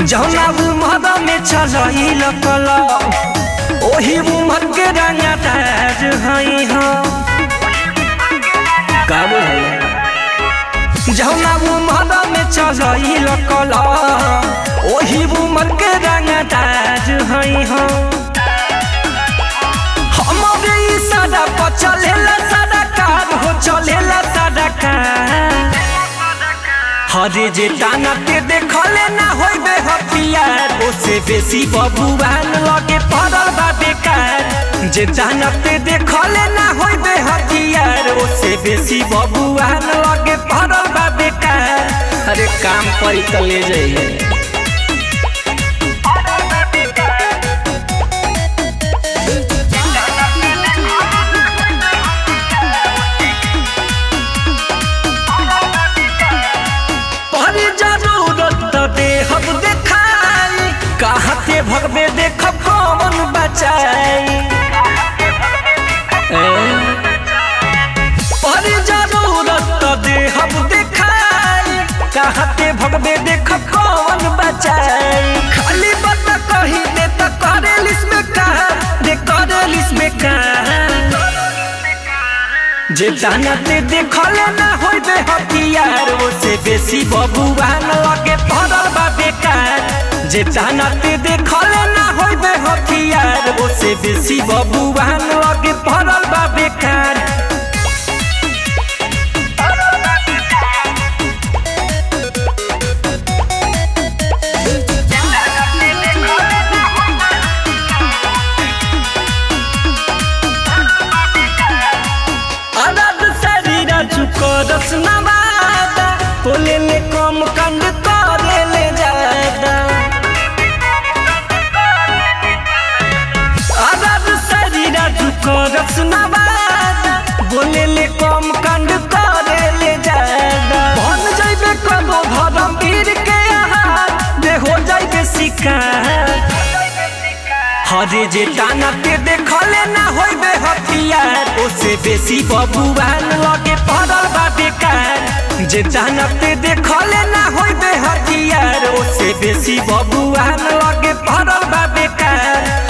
जौना उमर में चलइल कला ओही उमर के रंगा ताज हई हो का बुझल जौना उमर में चलइल कला ओही उमर के रंगा ताज हई हो हमरे ई सदा पर चलेला सदा कार हो चलेला सदा कार हरे जे टाना के देखले ना होइबे हथियार ओसे बेसी बबुआन लगे पड़ल बा बेकार जे टाना के देखले ना होइबे हथियार ओसे बेसी बबुआन लगे पड़ल बा बेकार अरे काम परी त ले जाइए कहते भगवे देख कौन बचाई पर जरूरत दे हम दिखाई कहते भगवे देख कौन बचाई खाली बता कही दे तो करेलिस में कहा रे करेलिस में कहा जे जानते देखले ना होइबे हथियार ओसे बेसी बबुआन लगे पड़ल बा बेकार जे जानते देखले ना होइबे हथियार ओसे बेसी बबुआन लगे पड़ल बा बेकार रस नवादा बोले ले कम कंड करे ले जादा आदर शरीरा झुको रस नवादा बोले ले कम कंड करे ले जादा बन जाइबे कबो धर्म वीर के आहार दे हो जाइबे शिकार हरे जे टाना के देखले ना होइबे हथियार ओसे बेसी बबुआन लगे पड़ल बा बेकार जे टाना के देखले ना होइबे हथियार ओसे बेसी बबुआन लगे पड़ल बा बेकार।